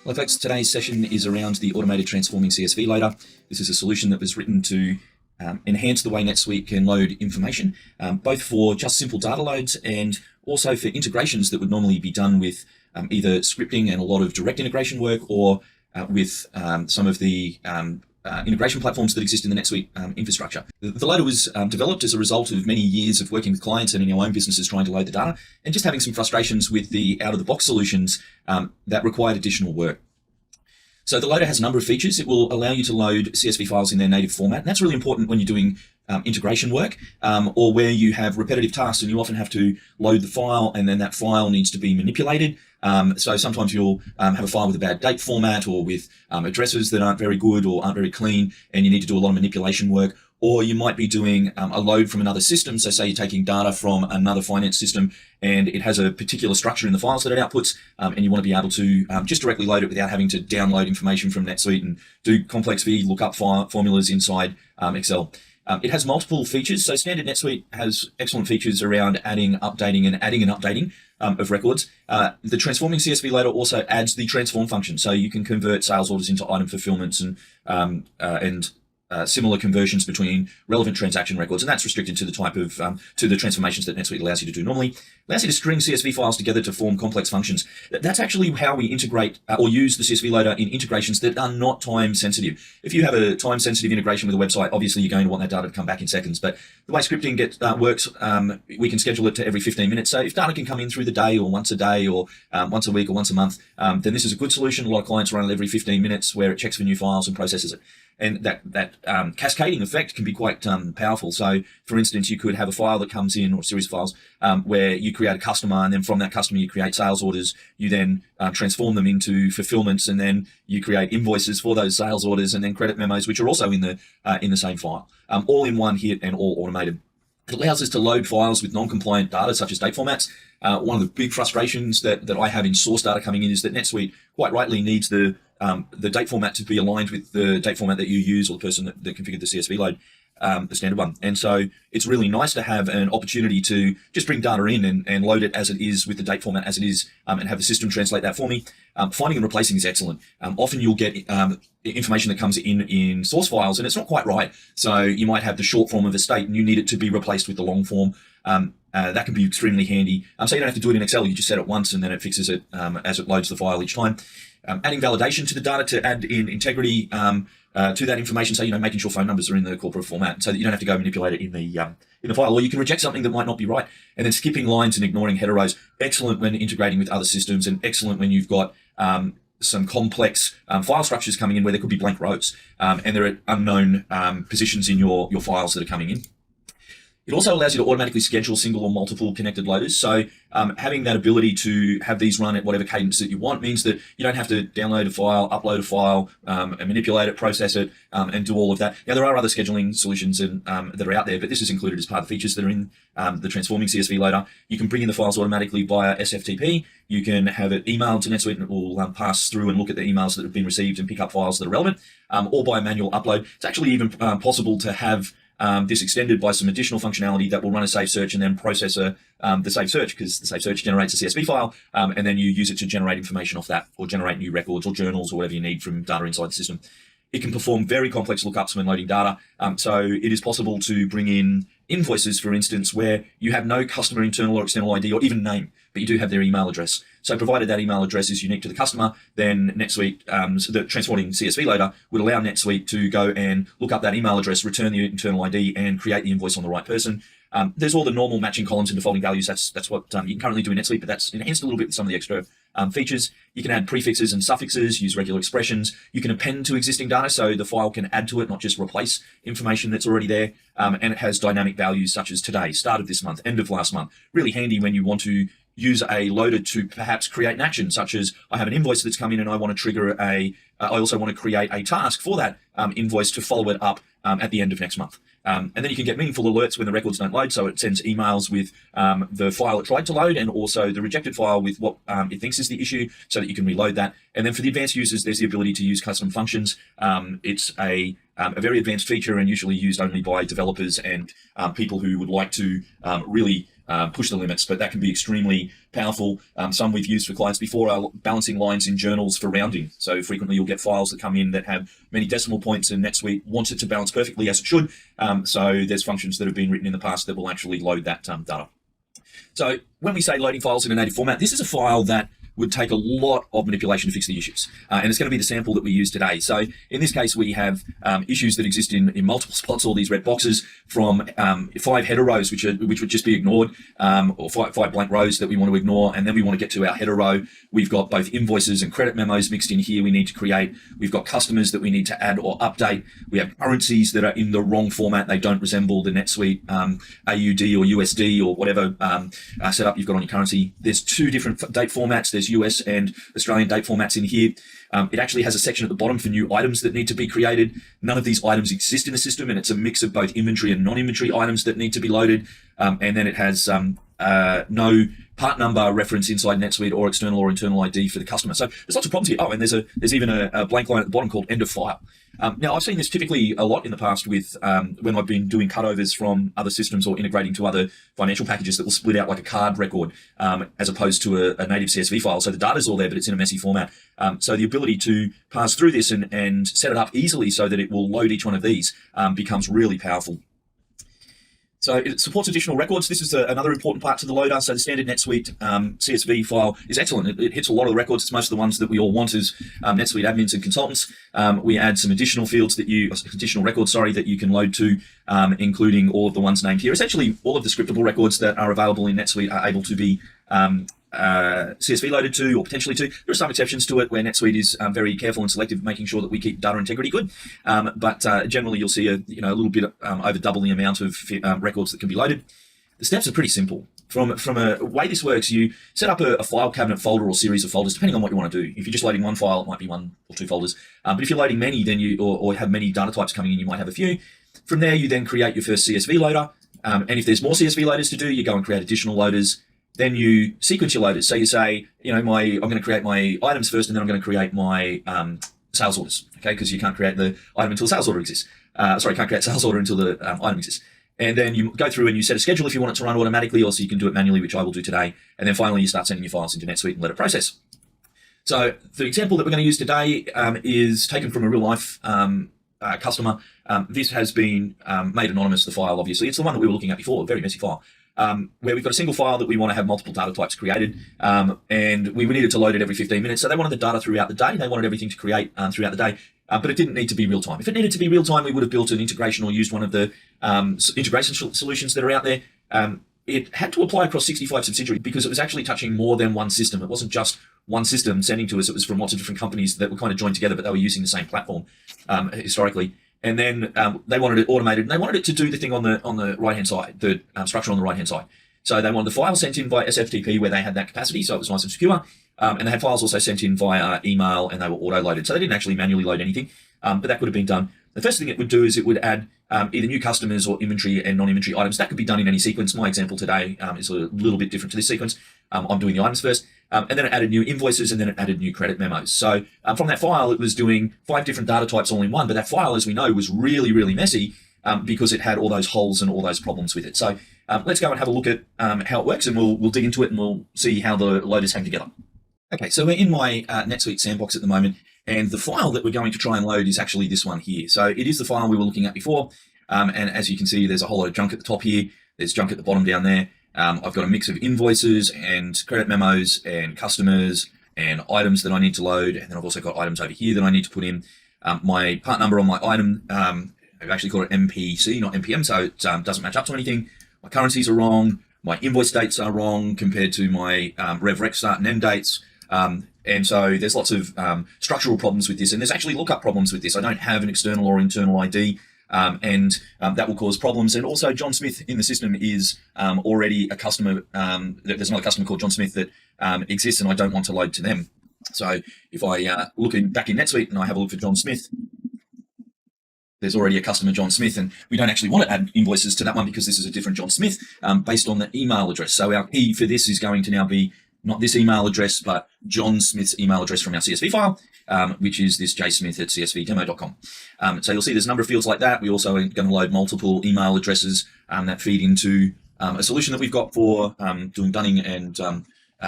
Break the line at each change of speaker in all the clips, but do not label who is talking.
Well, folks, today's session is around the automated transforming CSV loader. This is a solution that was written to enhance the way NetSuite can load information, both for just simple data loads and also for integrations that would normally be done with either scripting and a lot of direct integration work, or with some of the integration platforms that exist in the NetSuite infrastructure. The loader was developed as a result of many years of working with clients and in our own businesses trying to load the data, and just having some frustrations with the out-of-the-box solutions that required additional work. So the loader has a number of features. It will allow you to load CSV files in their native format, and that's really important when you're doing integration work, or where you have repetitive tasks and you often have to load the file and then that file needs to be manipulated. So sometimes you'll have a file with a bad date format, or with addresses that aren't very good or aren't very clean, and you need to do a lot of manipulation work. Or you might be doing a load from another system. So say you're taking data from another finance system and it has a particular structure in the files that it outputs, and you want to be able to just directly load it without having to download information from NetSuite and do complex VLOOKUP formulas inside Excel. It has multiple features. So standard NetSuite has excellent features around adding, updating, and updating of records. The transforming CSV loader also adds the transform function, so you can convert sales orders into item fulfillments and similar conversions between relevant transaction records, and that's restricted to the type of to the transformations that NetSuite allows you to do normally. It allows you to string CSV files together to form complex functions. That's actually how we integrate or use the CSV loader in integrations that are not time sensitive. If you have a time sensitive integration with a website, obviously you're going to want that data to come back in seconds. But the way scripting works, we can schedule it to every 15 minutes. So if data can come in through the day, or once a day, or once a week, or once a month, then this is a good solution. A lot of clients run it every 15 minutes, where it checks for new files and processes it. And that cascading effect can be quite powerful. So, for instance, you could have a file that comes in, or a series of files, where you create a customer, and then from that customer you create sales orders. You then transform them into fulfillments, and then you create invoices for those sales orders, and then credit memos, which are also in the same file, all in one hit and all automated. It allows us to load files with non-compliant data, such as date formats. One of the big frustrations that I have in source data coming in is that NetSuite quite rightly needs the date format to be aligned with the date format that you use, or the person that configured the CSV load, the standard one. And so it's really nice to have an opportunity to just bring data in and load it as it is, with the date format as it is, and have the system translate that for me. Finding and replacing is excellent. Often you'll get information that comes in source files and it's not quite right. So you might have the short form of a state and you need it to be replaced with the long form. That can be extremely handy. So you don't have to do it in Excel. You just set it once and then it fixes it as it loads the file each time. Adding validation to the data to add in integrity to that information. So, making sure phone numbers are in the corporate format, so that you don't have to go manipulate it in the file, or you can reject something that might not be right. And then skipping lines and ignoring header rows. Excellent when integrating with other systems, and excellent when you've got some complex file structures coming in where there could be blank rows, and there are unknown positions in your files that are coming in. It also allows you to automatically schedule single or multiple connected loaders. So having that ability to have these run at whatever cadence that you want means that you don't have to download a file, upload a file, and manipulate it, process it, and do all of that. Now, there are other scheduling solutions that are out there, but this is included as part of the features that are in the transforming CSV loader. You can bring in the files automatically via SFTP. You can have it emailed to NetSuite, and it will pass through and look at the emails that have been received and pick up files that are relevant, or by manual upload. It's actually even possible to have this extended by some additional functionality that will run a safe search and then process the safe search, because the safe search generates a CSV file, and then you use it to generate information off that, or generate new records or journals or whatever you need from data inside the system. It can perform very complex lookups when loading data. So it is possible to bring in invoices, for instance, where you have no customer internal or external ID or even name, but you do have their email address. So provided that email address is unique to the customer, then NetSuite, so the transforming CSV loader would allow NetSuite to go and look up that email address, return the internal ID, and create the invoice on the right person. There's all the normal matching columns and defaulting values. That's what you can currently do in NetSuite, but that's enhanced a little bit with some of the extra features. You can add prefixes and suffixes, use regular expressions. You can append to existing data, so the file can add to it, not just replace information that's already there. And it has dynamic values such as today, start of this month, end of last month. Really handy when you want to use a loader to perhaps create an action, such as I have an invoice that's come in and I want to trigger I also want to create a task for that invoice to follow it up at the end of next month. And then you can get meaningful alerts when the records don't load. So it sends emails with the file it tried to load, and also the rejected file with what it thinks is the issue, so that you can reload that. And then for the advanced users, there's the ability to use custom functions. It's a very advanced feature, and usually used only by developers and people who would like to really push the limits, but that can be extremely powerful. Some we've used for clients before are balancing lines in journals for rounding. So frequently you'll get files that come in that have many decimal points, and NetSuite wants it to balance perfectly as it should. So there's functions that have been written in the past that will actually load that data. So when we say loading files in a native format, this is a file that would take a lot of manipulation to fix the issues. And it's going to be the sample that we use today. So in this case, we have issues that exist in multiple spots, all these red boxes, from 5 header rows, which would just be ignored, or five blank rows that we want to ignore. And then we want to get to our header row. We've got both invoices and credit memos mixed in here we need to create. We've got customers that we need to add or update. We have currencies that are in the wrong format. They don't resemble the NetSuite AUD or USD or whatever setup you've got on your currency. There's 2 different date formats. There's US and Australian date formats in here. It actually has a section at the bottom for new items that need to be created. None of these items exist in the system, and it's a mix of both inventory and non-inventory items that need to be loaded. And then it has no part number reference inside NetSuite or external or internal ID for the customer. So there's lots of problems here. Oh, and there's even a blank line at the bottom called end of file. Now, I've seen this typically a lot in the past with when I've been doing cutovers from other systems or integrating to other financial packages that will split out like a card record as opposed to a native CSV file. So the data's all there, but it's in a messy format. So the ability to pass through this and set it up easily so that it will load each one of these becomes really powerful. So it supports additional records. This is another important part to the loader. So the standard NetSuite CSV file is excellent. It hits a lot of the records. It's most of the ones that we all want as NetSuite admins and consultants. We add some additional fields additional records, that you can load to, including all of the ones named here. Essentially, all of the scriptable records that are available in NetSuite are able to be CSV loaded to, or potentially to. There are some exceptions to it where NetSuite is very careful and selective, making sure that we keep data integrity good. But generally, you'll see a little bit over double the amount of records that can be loaded. The steps are pretty simple. From a way this works, you set up a file cabinet folder or series of folders, depending on what you want to do. If you're just loading one file, it might be 1 or 2 folders. But if you're loading many, then or have many data types coming in, you might have a few. From there, you then create your first CSV loader. And if there's more CSV loaders to do, you go and create additional loaders. Then you sequence your loaders. So you say, I'm going to create my items first, and then I'm going to create my sales orders. Okay, because you can't create the item until the sales order exists. Can't create sales order until the item exists. And then you go through and you set a schedule if you want it to run automatically, or so you can do it manually, which I will do today. And then finally, you start sending your files into NetSuite and let it process. So the example that we're going to use today is taken from a real life customer. This has been made anonymous, the file, obviously. It's the one that we were looking at before, a very messy file. Where we've got a single file that we want to have multiple data types created, and we needed to load it every 15 minutes. So they wanted the data throughout the day. They wanted everything to create throughout the day, but it didn't need to be real time. If it needed to be real time, we would have built an integration or used one of the integration solutions that are out there. It had to apply across 65 subsidiaries because it was actually touching more than one system. It wasn't just one system sending to us. It was from lots of different companies that were kind of joined together, but they were using the same platform historically. And then they wanted it automated, and they wanted it to do the thing on the right-hand side, the structure on the right-hand side. So they wanted the file sent in by SFTP where they had that capacity, so it was nice and secure. And they had files also sent in via email, and they were auto-loaded. So they didn't actually manually load anything, but that could have been done. The first thing it would do is it would add either new customers or inventory and non-inventory items. That could be done in any sequence. My example today is a little bit different to this sequence. I'm doing the items first. And then it added new invoices, and then it added new credit memos. So from that file, it was doing 5 different data types all in one. But that file, as we know, was really, really messy because it had all those holes and all those problems with it. So let's go and have a look at how it works, and we'll dig into it, and we'll see how the loaders hang together. Okay, so we're in my NetSuite sandbox at the moment, and the file that we're going to try and load is actually this one here. So it is the file we were looking at before, and as you can see, there's a whole lot of junk at the top here. There's junk at the bottom down there. I've got a mix of invoices and credit memos and customers and items that I need to load. And then I've also got items over here that I need to put in. My part number on my item, I've actually called it MPC, not MPM, so it doesn't match up to anything. My currencies are wrong. My invoice dates are wrong compared to my RevRec start and end dates. And so there's lots of structural problems with this. And there's actually lookup problems with this. I don't have an external or internal ID. And that will cause problems. And also John Smith in the system is already a customer. There's another customer called John Smith that exists, and I don't want to load to them. So if I look back in NetSuite and I have a look for John Smith, there's already a customer, John Smith, and we don't actually want to add invoices to that one because this is a different John Smith based on the email address. So our key for this is going to now be not this email address, but John Smith's email address from our CSV file, which is this jsmith@csvdemo.com. So you'll see there's a number of fields like that. We also are going to load multiple email addresses that feed into a solution that we've got for doing dunning and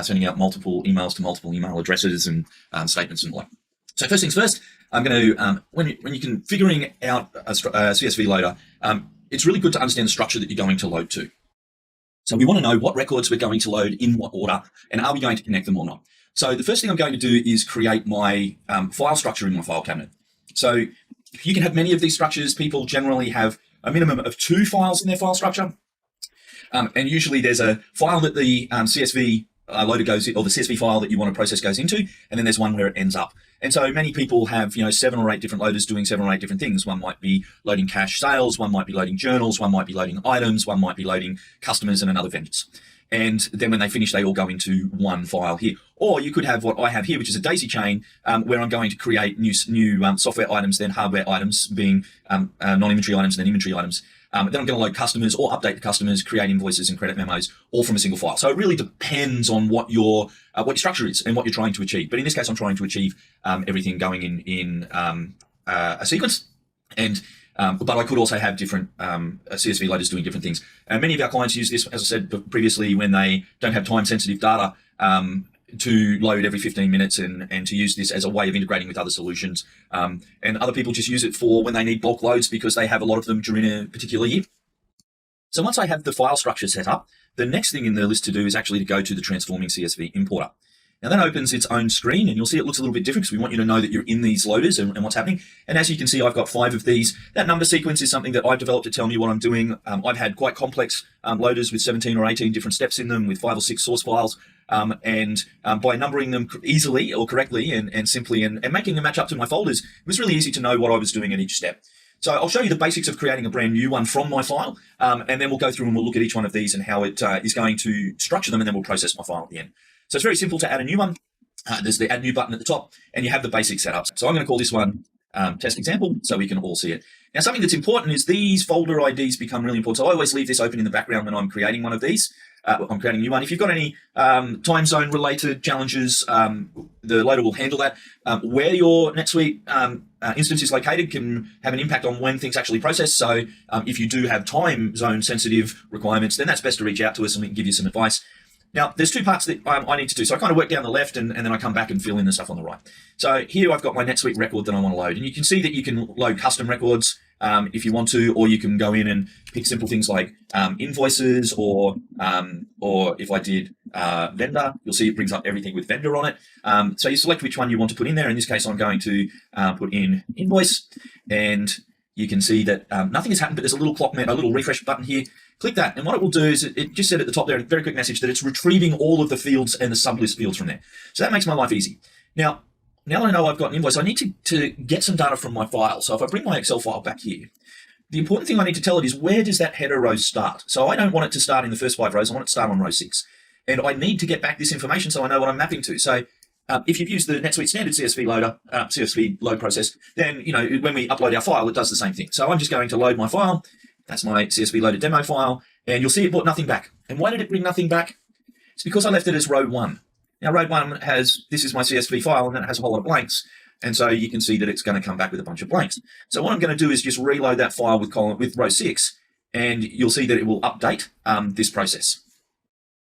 sending out multiple emails to multiple email addresses and statements and the like. So first things first, I'm going to, when you're configuring out a CSV loader, it's really good to understand the structure that you're going to load to. So we want to know what records we're going to load in what order, and are we going to connect them or not. So the first thing I'm going to do is create my file structure in my file cabinet. So you can have many of these structures. People generally have a minimum of 2 files in their file structure. And usually there's a file that the CSV loader goes, or the CSV file that you want to process goes into, and then there's one where it ends up. And so many people have, 7 or 8 different loaders doing 7 or 8 different things. One might be loading cash sales, one might be loading journals, one might be loading items, one might be loading customers and another vendors. And then when they finish, they all go into one file here. Or you could have what I have here, which is a daisy chain, where I'm going to create new software items, then hardware items, being non-inventory items and then inventory items. Then I'm going to load customers or update the customers, create invoices and credit memos, all from a single file. So it really depends on what your structure is and what you're trying to achieve. But in this case, I'm trying to achieve everything going in a sequence. And but I could also have different CSV loaders doing different things. And many of our clients use this, as I said previously, when they don't have time-sensitive data, to load every 15 minutes and to use this as a way of integrating with other solutions. And other people just use it for when they need bulk loads because they have a lot of them during a particular year. So once I have the file structure set up, the next thing in the list to do is actually to go to the transforming CSV importer. Now that opens its own screen, and you'll see it looks a little bit different because we want you to know that you're in these loaders and what's happening. And as you can see, I've got 5 of these. That number sequence is something that I've developed to tell me what I'm doing. I've had quite complex loaders with 17 or 18 different steps in them with 5 or 6 source files. And by numbering them easily or correctly and simply and making them match up to my folders, it was really easy to know what I was doing at each step. So I'll show you the basics of creating a brand new one from my file, and then we'll go through and we'll look at each one of these and how it is going to structure them, and then we'll process my file at the end. So it's very simple to add a new one. There's the add new button at the top, and you have the basic setup. So I'm going to call this one test example so we can all see it. Now, something that's important is these folder IDs become really important. So I always leave this open in the background when I'm creating one of these. I'm creating a new one. If you've got any time zone related challenges, the loader will handle that. Where your NetSuite instance is located can have an impact on when things actually process. So if you do have time zone sensitive requirements, then that's best to reach out to us and we can give you some advice. Now, there's 2 parts that I need to do. So I kind of work down the left and then I come back and fill in the stuff on the right. So here I've got my NetSuite record that I want to load. And you can see that you can load custom records if you want to, or you can go in and pick simple things like invoices or if I did vendor, you'll see it brings up everything with vendor on it. So you select which one you want to put in there. In this case, I'm going to put in invoice, and you can see that nothing has happened, but there's a little refresh button here. Click that, and what it will do is it just said at the top there, a very quick message that it's retrieving all of the fields and the sublist fields from there. So that makes my life easy. Now that I know I've got an invoice, I need to get some data from my file. So if I bring my Excel file back here, the important thing I need to tell it is where does that header row start? So I don't want it to start in the first 5 rows. I want it to start on row 6. And I need to get back this information so I know what I'm mapping to. So if you've used the NetSuite standard CSV loader, CSV load process, then when we upload our file, it does the same thing. So I'm just going to load my file. That's my CSV loaded demo file, and you'll see it brought nothing back. And why did it bring nothing back? It's because I left it as row 1. Now row 1 this is my CSV file, and then it has a whole lot of blanks. And so you can see that it's going to come back with a bunch of blanks. So what I'm going to do is just reload that file with row 6, and you'll see that it will update this process.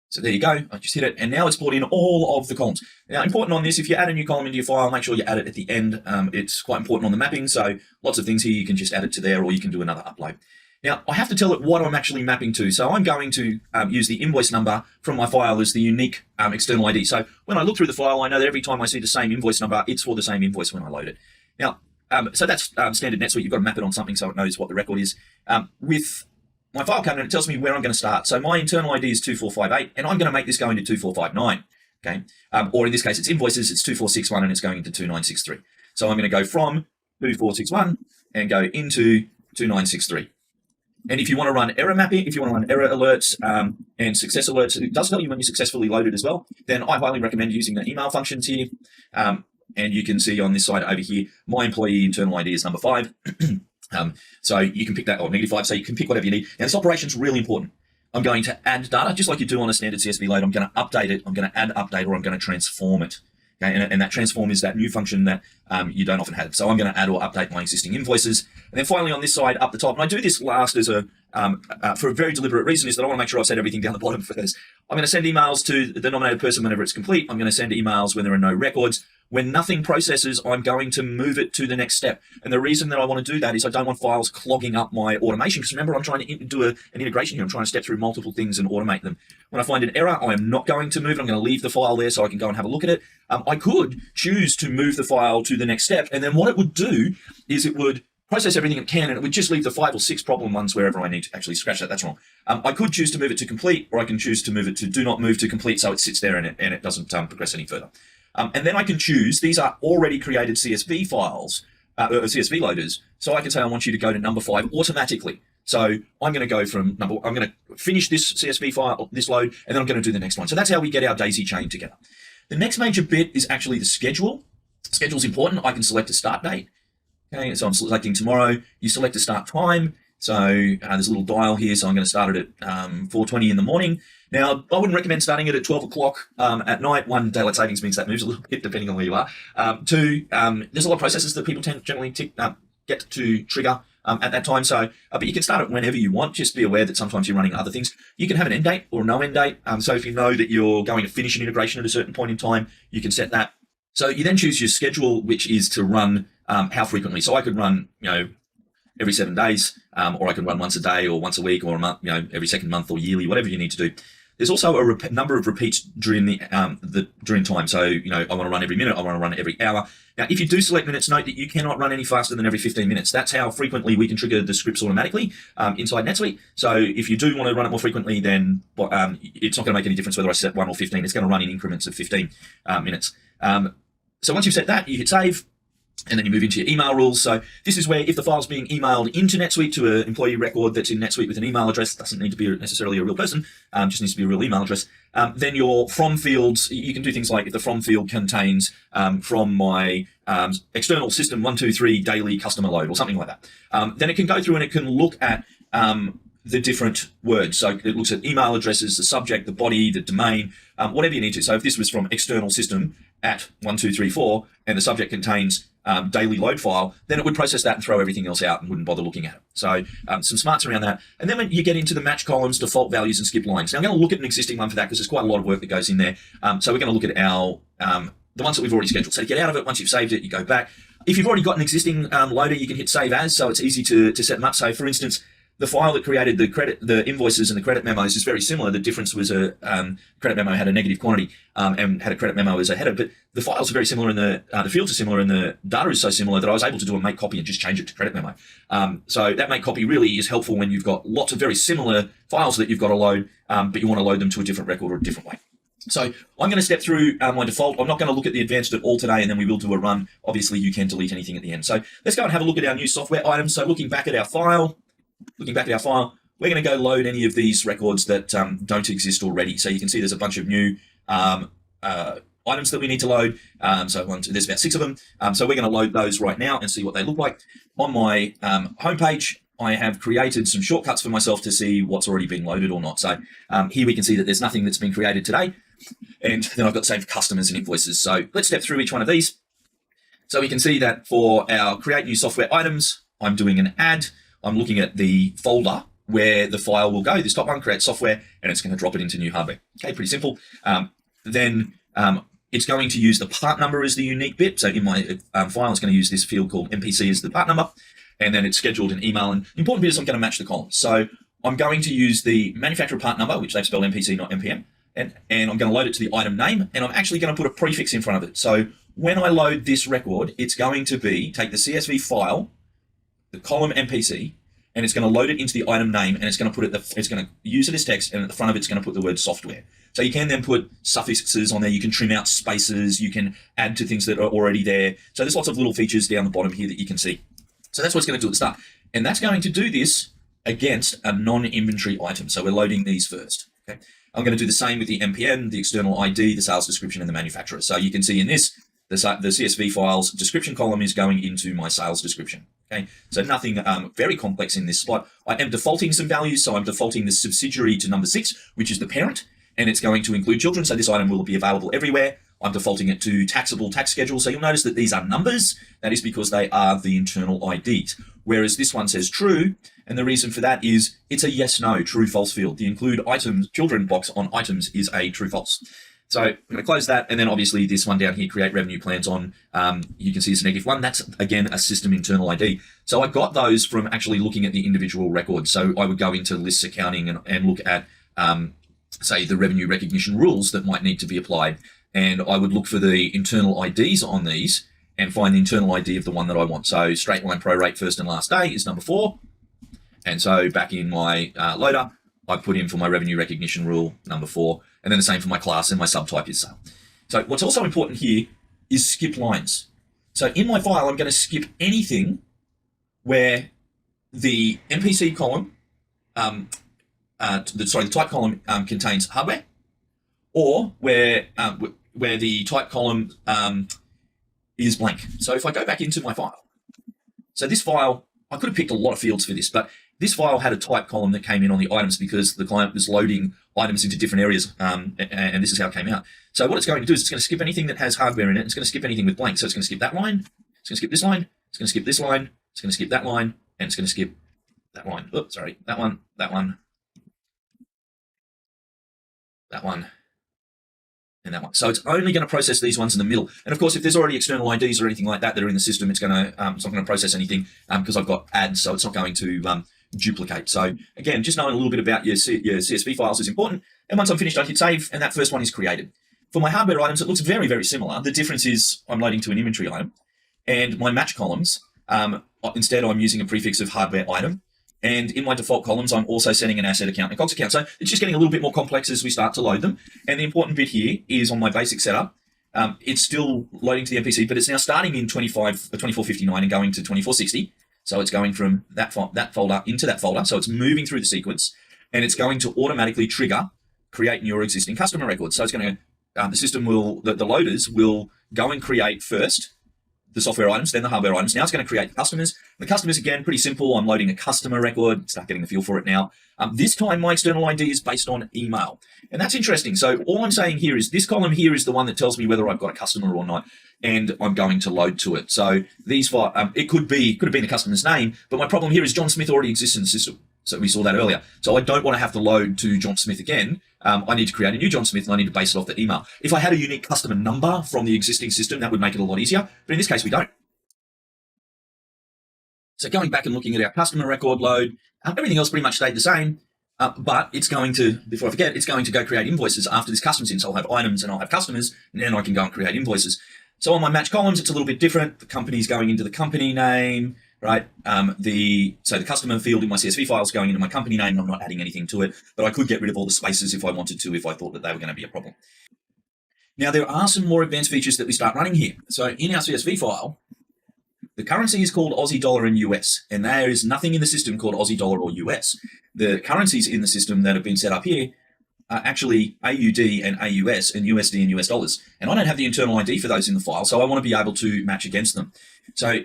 So there you go, I just hit it, and now it's brought in all of the columns. Now, important on this, if you add a new column into your file, make sure you add it at the end. It's quite important on the mapping, so lots of things here, you can just add it to there, or you can do another upload. Now, I have to tell it what I'm actually mapping to, so I'm going to use the invoice number from my file as the unique external ID. So when I look through the file, I know that every time I see the same invoice number, it's for the same invoice when I load it. Now, so that's standard NetSuite. You've got to map it on something so it knows what the record is. With my file cabinet, it tells me where I'm going to start. So my internal ID is 2458, and I'm going to make this go into 2459. Okay, or in this case, it's invoices. It's 2461, and it's going into 2963. So I'm going to go from 2461 and go into 2963. And if you want to run error mapping, if you want to run error alerts and success alerts, it does tell you when you successfully loaded as well. Then I highly recommend using the email functions here. And you can see on this side over here, my employee internal ID is number 5. So you can pick that, or -5, so you can pick whatever you need. Now this operation is really important. I'm going to add data, just like you do on a standard CSV load. I'm going to update it, I'm going to add update, or I'm going to transform it. Okay, and that transform is that new function that you don't often have. So I'm going to add or update my existing invoices. And then finally on this side up the top, and I do this last as a for a very deliberate reason, is that I want to make sure I've set everything down the bottom first. I'm going to send emails to the nominated person whenever it's complete. I'm going to send emails when there are no records. When nothing processes, I'm going to move it to the next step. And the reason that I want to do that is I don't want files clogging up my automation. Because remember, I'm trying to do an integration here. I'm trying to step through multiple things and automate them. When I find an error, I am not going to move it. I'm going to leave the file there so I can go and have a look at it. I could choose to move the file to the next step. And then what it would do is it would process everything it can, and it would just leave the 5 or 6 problem ones wherever I need to actually scratch that. That's wrong. I could choose to move it to complete, or I can choose to move it to do not move to complete, so it sits there and it doesn't progress any further. And then I can choose, these are already created CSV files, CSV loaders, so I can say I want you to go to number 5 automatically. So I'm going to go from I'm going to finish this CSV file, this load, and then I'm going to do the next one. So that's how we get our daisy chain together. The next major bit is actually the schedule. Schedule's important. I can select a start date. Okay, so I'm selecting tomorrow. You select a start time. So there's a little dial here. So I'm going to start it at 4:20 in the morning. Now, I wouldn't recommend starting it at 12 o'clock at night. One, daylight savings means that moves a little bit depending on where you are. Two, there's a lot of processes that people generally get to trigger at that time. So, but you can start it whenever you want. Just be aware that sometimes you're running other things. You can have an end date or no end date. So if you know that you're going to finish an integration at a certain point in time, you can set that. So you then choose your schedule, which is to run how frequently. So I could run, every 7 days, or I can run once a day or once a week or a month, every second month or yearly, whatever you need to do. There's also a number of repeats during during time. So, I want to run every minute. I want to run every hour. Now, if you do select minutes, note that you cannot run any faster than every 15 minutes. That's how frequently we can trigger the scripts automatically inside NetSuite. So if you do want to run it more frequently, then it's not going to make any difference whether I set 1 or 15. It's going to run in increments of 15 minutes. So once you've set that, you hit save. And then you move into your email rules. So this is where if the file's being emailed into NetSuite to an employee record that's in NetSuite with an email address, doesn't need to be necessarily a real person, just needs to be a real email address. Then your from fields, you can do things like if the from field contains from my external system 123 daily customer load or something like that. Then it can go through and it can look at the different words. So it looks at email addresses, the subject, the body, the domain, whatever you need to. So if this was from external system at 1234 and the subject contains daily load file, then it would process that and throw everything else out and wouldn't bother looking at it. So some smarts around that. And then when you get into the match columns, default values and skip lines. Now I'm going to look at an existing one for that because there's quite a lot of work that goes in there. So we're going to look at our the ones that we've already scheduled. So to get out of it, once you've saved it, you go back. If you've already got an existing loader, you can hit save as, so it's easy to set them up. So for instance, the file that created the invoices and the credit memos is very similar. The difference was a credit memo had a negative quantity and had a credit memo as a header, but the files are very similar and the fields are similar and the data is so similar that I was able to do a make copy and just change it to credit memo. So that make copy really is helpful when you've got lots of very similar files that you've got to load, but you want to load them to a different record or a different way. So I'm going to step through my default. I'm not going to look at the advanced at all today, and then we will do a run. Obviously, you can delete anything at the end. So let's go and have a look at our new software items. So looking back at our file, we're going to go load any of these records that don't exist already. So you can see there's a bunch of new items that we need to load. There's about 6 of them. So we're going to load those right now and see what they look like. On my homepage, I have created some shortcuts for myself to see what's already been loaded or not. So here we can see that there's nothing that's been created today. And then I've got the same for customers and invoices. So let's step through each one of these. So we can see that for our create new software items, I'm doing an add. I'm looking at the folder where the file will go, this top one, create software, and it's going to drop it into new hardware. Okay, pretty simple. Then it's going to use the part number as the unique bit. So in my file, it's going to use this field called MPC as the part number, and then it's scheduled an email. And the important bit is I'm going to match the columns. So I'm going to use the manufacturer part number, which they've spelled MPC, not MPM, and I'm going to load it to the item name, and I'm actually going to put a prefix in front of it. So when I load this record, it's going to take the CSV file, the column MPC, and it's going to load it into the item name, and it's going to use it as text, and at the front of it's going to put the word software. So you can then put suffixes on there. You can trim out spaces. You can add to things that are already there. So there's lots of little features down the bottom here that you can see. So that's what it's going to do at the start. And that's going to do this against a non-inventory item. So we're loading these first. Okay. I'm going to do the same with the MPN, the external ID, the sales description, and the manufacturer. So you can see in this, the CSV files description column is going into my sales description. Okay, so nothing very complex in this spot. I am defaulting some values, so I'm defaulting the subsidiary to number 6, which is the parent, and it's going to include children, so this item will be available everywhere. I'm defaulting it to taxable tax schedule, so you'll notice that these are numbers. That is because they are the internal IDs. whereas this one says true. And the reason for that is it's a yes, no, true, false field. The include items, children box on items is a true, false. So I'm going to close that. And then obviously this one down here, create revenue plans on, you can see it's a -1. That's again, a system internal ID. So I got those from actually looking at the individual records. So I would go into lists accounting and look at, say, the revenue recognition rules that might need to be applied. And I would look for the internal IDs on these and find the internal ID of the one that I want. So straight line prorate first and last day is number 4. And so back in my loader, I put in for my revenue recognition rule, number 4, and then the same for my class, and my subtype is sale. So what's also important here is skip lines. So in my file, I'm going to skip anything where the MPC column, the type column contains hardware, or where the type column is blank. So if I go back into my file, so this file, I could have picked a lot of fields for this, but this file had a type column that came in on the items because the client was loading items into different areas, and this is how it came out. So what it's going to do is it's going to skip anything that has hardware in it. It's going to skip anything with blank. So it's going to skip that line. It's going to skip this line. It's going to skip this line. It's going to skip that line, and it's going to skip that line. Oops, sorry, that one, that one, that one, and that one. So it's only going to process these ones in the middle. And of course, if there's already external IDs or anything like that that are in the system, it's going to it's not going to process anything because I've got adds, so it's not going to duplicate. So again, just knowing a little bit about your CSV files is important. And once I'm finished, I hit save, and that first one is created. For my hardware items, it looks very, very similar. The difference is I'm loading to an inventory item, and my match columns, instead I'm using a prefix of hardware item. And in my default columns, I'm also setting an asset account and a COGS account. So it's just getting a little bit more complex as we start to load them. And the important bit here is on my basic setup, it's still loading to the MPC, but it's now starting in 2459 and going to 2460. So it's going from that folder into that folder. So it's moving through the sequence, and it's going to automatically trigger create your existing customer records. So it's going to, the system will, the loaders will go and create first the software items, then the hardware items. Now it's going to create the customers. The customers, again, pretty simple. I'm loading a customer record, start getting the feel for it now. This time my external ID is based on email. And that's interesting. So all I'm saying here is this column here is the one that tells me whether I've got a customer or not, and I'm going to load to it. So these five, it could have been the customer's name, but my problem here is John Smith already exists in the system. So we saw that earlier. So I don't want to have to load to John Smith again. I need to create a new John Smith, and I need to base it off the email. If I had a unique customer number from the existing system, that would make it a lot easier. But in this case, we don't. So going back and looking at our customer record load, everything else pretty much stayed the same. But it's going to, before I forget, it's going to go create invoices after this customer's in. So I'll have items and I'll have customers, and then I can go and create invoices. So on my match columns, it's a little bit different. The company's going into the company name, right? So the customer field in my CSV file is going into my company name, and I'm not adding anything to it, but I could get rid of all the spaces if I wanted to, if I thought that they were going to be a problem. Now, there are some more advanced features that we start running here. So in our CSV file, the currency is called Aussie dollar and US, and there is nothing in the system called Aussie dollar or US. The currencies in the system that have been set up here are actually AUD and AUS and USD and US dollars. And I don't have the internal ID for those in the file, so I want to be able to match against them. So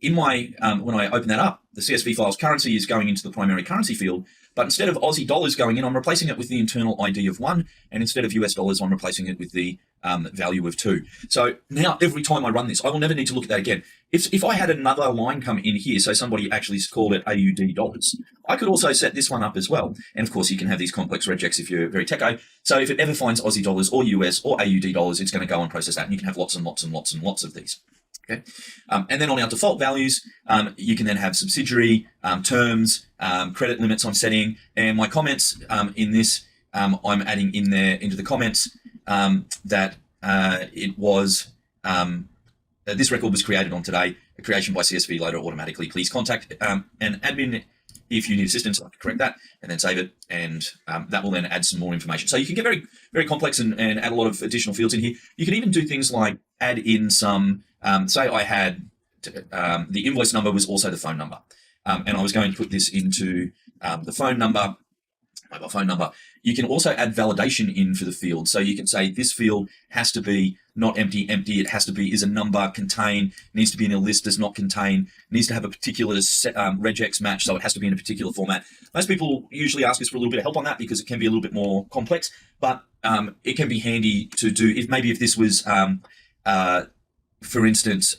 in my, when I open that up, the CSV file's currency is going into the primary currency field, but instead of Aussie dollars going in, I'm replacing it with the internal ID of 1, and instead of US dollars, I'm replacing it with the value of 2. So now every time I run this, I will never need to look at that again. If I had another line come in here, so somebody actually called it AUD dollars, I could also set this one up as well. And of course, you can have these complex regex if you're very techo. So if it ever finds Aussie dollars or US or AUD dollars, it's going to go and process that, and you can have lots and lots and lots and lots of these. Okay. And then on our default values, you can then have subsidiary, terms, credit limits I'm setting, and my comments in this, I'm adding in there into the comments that it was, this record was created on today, a creation by CSV loader automatically. Please contact an admin if you need assistance. I can correct that and then save it, and that will then add some more information. So you can get very, very complex and add a lot of additional fields in here. You can even do things like add in some, say I had the invoice number was also the phone number, and I was going to put this into the phone number, mobile phone number. You can also add validation in for the field. So you can say this field has to be not empty, it has to be is a number, contain, needs to be in a list, does not contain, needs to have a particular regex match, so it has to be in a particular format. Most people usually ask us for a little bit of help on that because it can be a little bit more complex, but it can be handy to do if this was, for instance,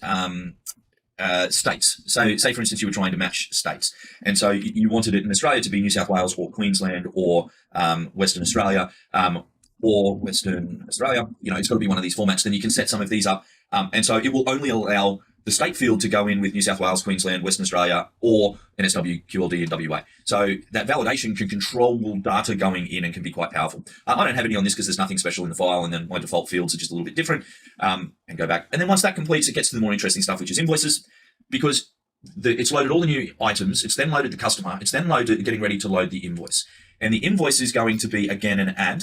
states. So say, for instance, you were trying to match states. And so you wanted it in Australia to be New South Wales or Queensland or Western Australia or Western Australia. It's got to be one of these formats. Then you can set some of these up. And so it will only allow the state field to go in with New South Wales, Queensland, Western Australia, or NSW, QLD, and WA. So that validation can control data going in and can be quite powerful. I don't have any on this because there's nothing special in the file, and then my default fields are just a little bit different. And go back. And then once that completes, it gets to the more interesting stuff, which is invoices, because it's loaded all the new items. It's then loaded the customer. It's then getting ready to load the invoice. And the invoice is going to be, again, an add.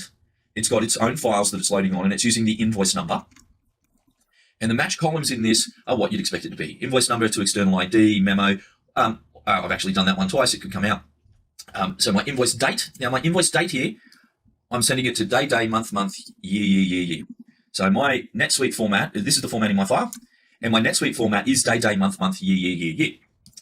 It's got its own files that it's loading on, and it's using the invoice number. And the match columns in this are what you'd expect it to be. Invoice number to external ID, memo. I've actually done that one twice. It could come out. So my invoice date. Now, my invoice date here, I'm sending it to day, month, year. So my NetSuite format, this is the format in my file. And my NetSuite format is day, month, year.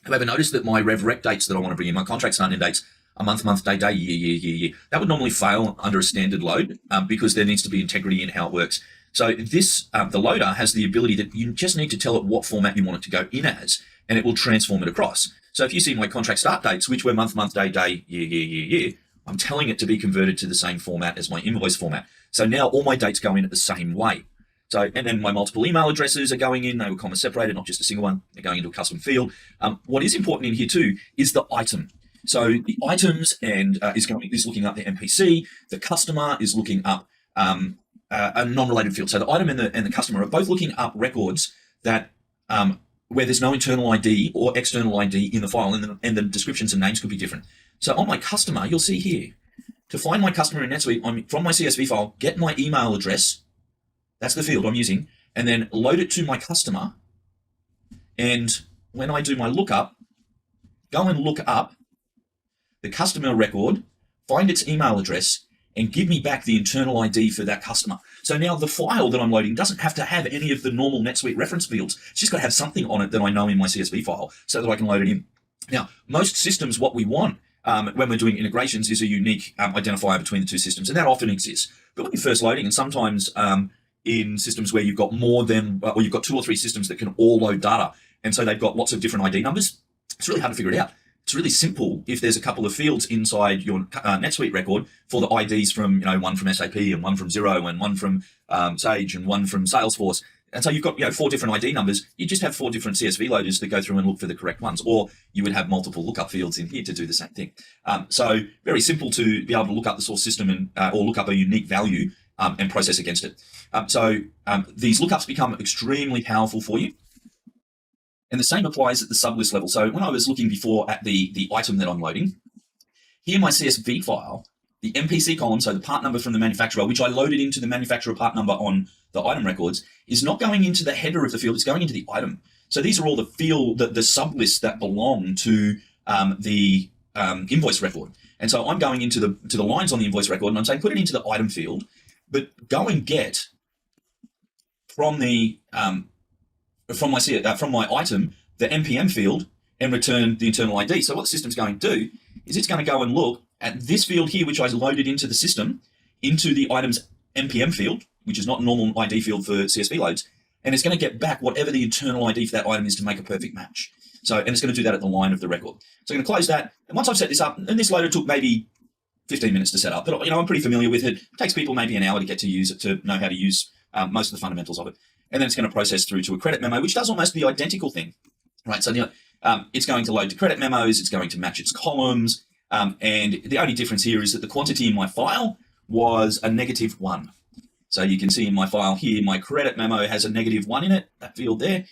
However, notice that my RevRec dates that I want to bring in, my contract starting dates, are month, day, year. That would normally fail under a standard load because there needs to be integrity in how it works. So this, the loader has the ability that you just need to tell it what format you want it to go in as, and it will transform it across. So if you see my contract start dates, which were month, day, year, I'm telling it to be converted to the same format as my invoice format. So now all my dates go in at the same way. So, and then my multiple email addresses are going in, they were comma separated, not just a single one, they're going into a custom field. What is important in here too is the item. So the items and is looking up the MPC, the customer is looking up a non-related field. So the item and the customer are both looking up records that where there's no internal ID or external ID in the file, and the descriptions and names could be different. So on my customer, you'll see here, to find my customer in NetSuite, I'm from my CSV file, get my email address, that's the field I'm using, and then load it to my customer. And when I do my lookup, go and look up the customer record, find its email address, and give me back the internal ID for that customer. So now the file that I'm loading doesn't have to have any of the normal NetSuite reference fields. It's just got to have something on it that I know in my CSV file so that I can load it in. Now, most systems, what we want when we're doing integrations is a unique identifier between the two systems, and that often exists. But when you're first loading, and sometimes in systems where you've got more than, or you've got 2 or 3 systems that can all load data, and so they've got lots of different ID numbers, it's really hard to figure it out. It's really simple if there's a couple of fields inside your NetSuite record for the IDs from, one from SAP and one from Xero and one from Sage and one from Salesforce. And so you've got 4 different ID numbers. You just have 4 different CSV loaders that go through and look for the correct ones, or you would have multiple lookup fields in here to do the same thing. So very simple to be able to look up the source system and or look up a unique value and process against it. So these lookups become extremely powerful for you. And the same applies at the sublist level. So when I was looking before at the item that I'm loading, here my CSV file, the MPC column, so the part number from the manufacturer, which I loaded into the manufacturer part number on the item records, is not going into the header of the field, it's going into the item. So these are all the field, the sublists that belong to the invoice record. And so I'm going into the lines on the invoice record, and I'm saying put it into the item field, but go and get from the from my item, the NPM field, and return the internal ID. So what the system's going to do is it's going to go and look at this field here, which I loaded into the system, into the item's NPM field, which is not a normal ID field for CSV loads, and it's going to get back whatever the internal ID for that item is to make a perfect match. So, and it's going to do that at the line of the record. So I'm going to close that, and once I've set this up, and this loader took maybe 15 minutes to set up, but I'm pretty familiar with it. It takes people maybe an hour to get to use it, to know how to use most of the fundamentals of it. And then it's going to process through to a credit memo, which does almost the identical thing, right? So it's going to load to credit memos, it's going to match its columns, and the only difference here is that the quantity in my file was a -1. So you can see in my file here, my credit memo has a -1 in it, that field there,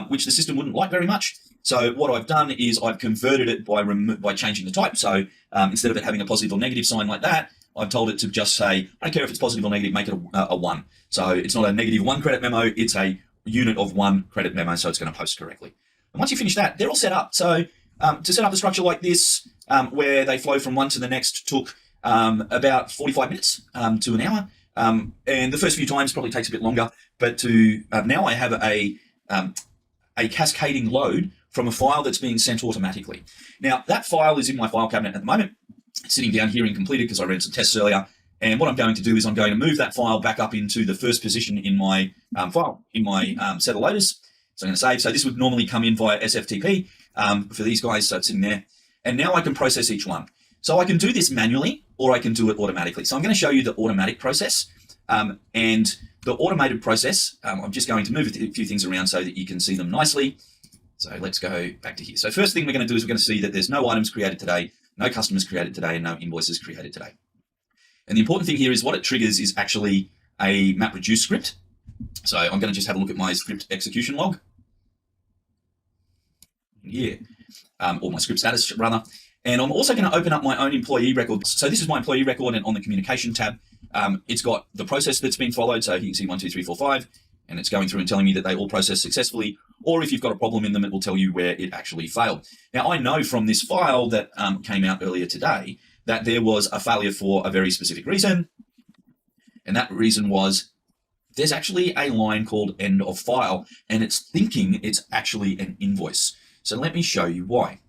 which the system wouldn't like very much. So what I've done is I've converted it by changing the type. So instead of it having a positive or negative sign like that, I've told it to just say, I don't care if it's positive or negative, make it a 1. So it's not a -1 credit memo, it's a unit of 1 credit memo, so it's going to post correctly. And once you finish that, they're all set up. So to set up a structure like this, where they flow from one to the next, took about 45 minutes to an hour. And the first few times probably takes a bit longer, but to now I have a cascading load from a file that's being sent automatically. Now that file is in my file cabinet at the moment. It's sitting down here incompleted because I ran some tests earlier. And what I'm going to do is I'm going to move that file back up into the first position in my file, in my set of loaders. So I'm going to save. So this would normally come in via SFTP for these guys. So it's in there. And now I can process each one. So I can do this manually or I can do it automatically. So I'm going to show you the automatic process. And the automated process, I'm just going to move a few things around so that you can see them nicely. So let's go back to here. So first thing we're going to do is we're going to see that there's no items created today, no customers created today, and no invoices created today. And the important thing here is what it triggers is actually a MapReduce script. So I'm going to just have a look at my script execution log here, or my script status rather. And I'm also going to open up my own employee record. So this is my employee record, and on the communication tab, it's got the process that's been followed. So you can see 1, 2, 3, 4, 5, and it's going through and telling me that they all processed successfully. Or if you've got a problem in them, it will tell you where it actually failed. Now, I know from this file that came out earlier today that there was a failure for a very specific reason. And that reason was there's actually a line called end of file, and it's thinking it's actually an invoice. So let me show you why.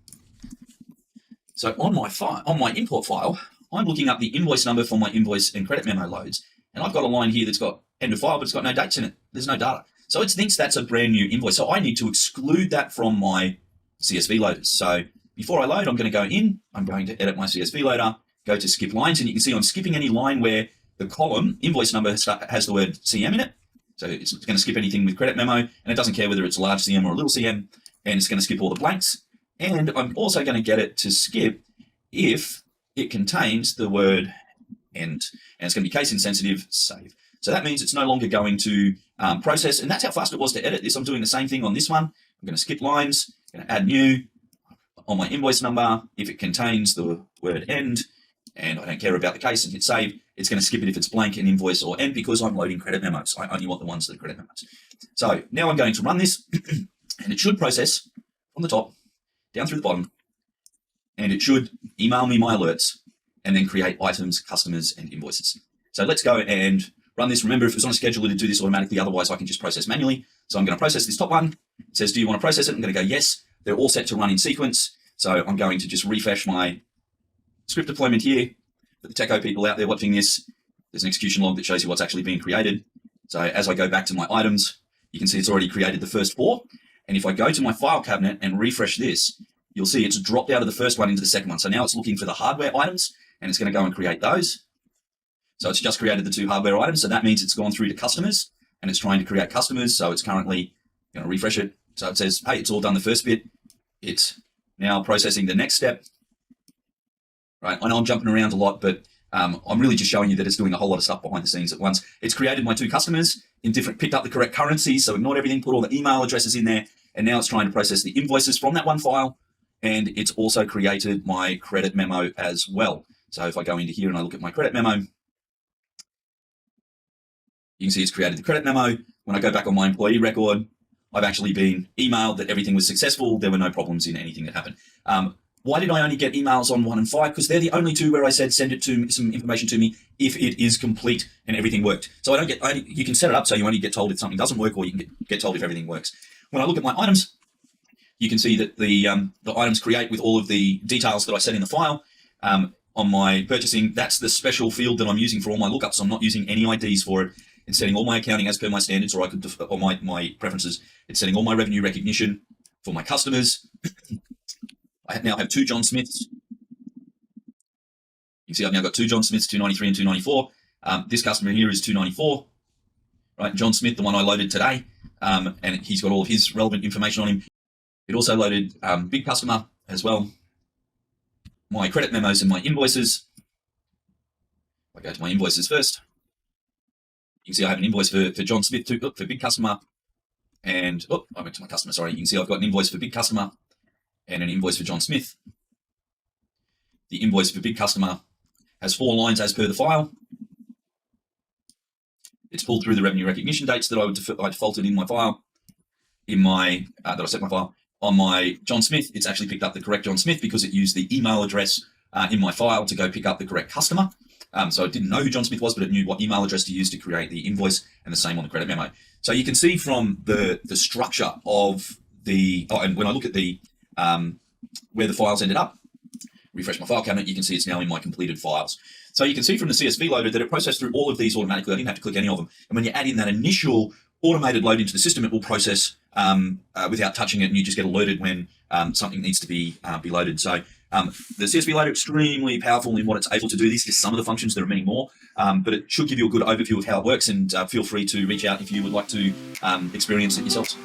So on my file, on my import file, I'm looking up the invoice number for my invoice and credit memo loads. And I've got a line here that's got end of file, but it's got no dates in it. There's no data. So it thinks that's a brand new invoice. So I need to exclude that from my CSV loaders. So before I load, I'm going to go in, I'm going to edit my CSV loader, go to skip lines, and you can see I'm skipping any line where the column invoice number has the word CM in it. So it's going to skip anything with credit memo, and it doesn't care whether it's a large CM or a little CM, and it's going to skip all the blanks. And I'm also going to get it to skip if it contains the word end, and it's going to be case insensitive, save. So that means it's no longer going to process, and that's how fast it was to edit this. I'm doing the same thing on this one. I'm going to skip lines, going to add new on my invoice number. If it contains the word end, and I don't care about the case, and hit save, it's going to skip it if it's blank, an invoice, or end, because I'm loading credit memos. I only want the ones that are credit memos. So now I'm going to run this, and it should process from the top down through the bottom, and it should email me my alerts and then create items, customers, and invoices. So let's go and run this. Remember, if it's on a schedule, to do this automatically, otherwise I can just process manually. So I'm going to process this top one. It says, do you want to process it? I'm going to go yes. They're all set to run in sequence. So I'm going to just refresh my script deployment here. For the Techo people out there watching this, there's an execution log that shows you what's actually being created. So as I go back to my items, you can see it's already created the first 4. And if I go to my file cabinet and refresh this, you'll see it's dropped out of the first one into the second one. So now it's looking for the hardware items, and it's going to go and create those. So it's just created the 2 hardware items. So that means it's gone through to customers, and it's trying to create customers. So it's currently going to refresh it. So it says, hey, it's all done the first bit. It's now processing the next step. Right? I know I'm jumping around a lot, but I'm really just showing you that it's doing a whole lot of stuff behind the scenes at once. It's created my 2 customers in different, picked up the correct currencies. So ignored everything, put all the email addresses in there. And now it's trying to process the invoices from that one file. And it's also created my credit memo as well. So if I go into here and I look at my credit memo, you can see it's created the credit memo. When I go back on my employee record, I've actually been emailed that everything was successful. There were no problems in anything that happened. Why did I only get emails on 1 and 5? Because they're the only 2 where I said send it to some information to me if it is complete and everything worked. So you can set it up so you only get told if something doesn't work, or you can get told if everything works. When I look at my items, you can see that the items create with all of the details that I set in the file. On my purchasing, that's the special field that I'm using for all my lookups. I'm not using any IDs for it. It's setting all my accounting as per my standards, or I could, or my preferences. It's setting all my revenue recognition for my customers. I now have 2 John Smiths. You can see I've now got 2 John Smiths, 293 and 294. This customer here is 294, right? John Smith, the one I loaded today, and he's got all of his relevant information on him. It also loaded big customer as well, my credit memos and my invoices. I go to my invoices first. You can see I have an invoice for John Smith, for big customer, and I went to my customer, sorry. You can see I've got an invoice for big customer and an invoice for John Smith. The invoice for big customer has 4 lines as per the file. It's pulled through the revenue recognition dates that I defaulted in my file, that I set my file. On my John Smith, it's actually picked up the correct John Smith because it used the email address in my file to go pick up the correct customer. So it didn't know who John Smith was, but it knew what email address to use to create the invoice, and the same on the credit memo. So you can see from the structure of and when I look at the where the files ended up, refresh my file cabinet, you can see it's now in my completed files. So you can see from the CSV loader that it processed through all of these automatically. I didn't have to click any of them. And when you add in that initial automated load into the system. It will process without touching it, and you just get alerted when something needs to be loaded. So the CSV loader, extremely powerful in what it's able to do. These are just some of the functions. There are many more, but it should give you a good overview of how it works, and feel free to reach out if you would like to experience it yourselves.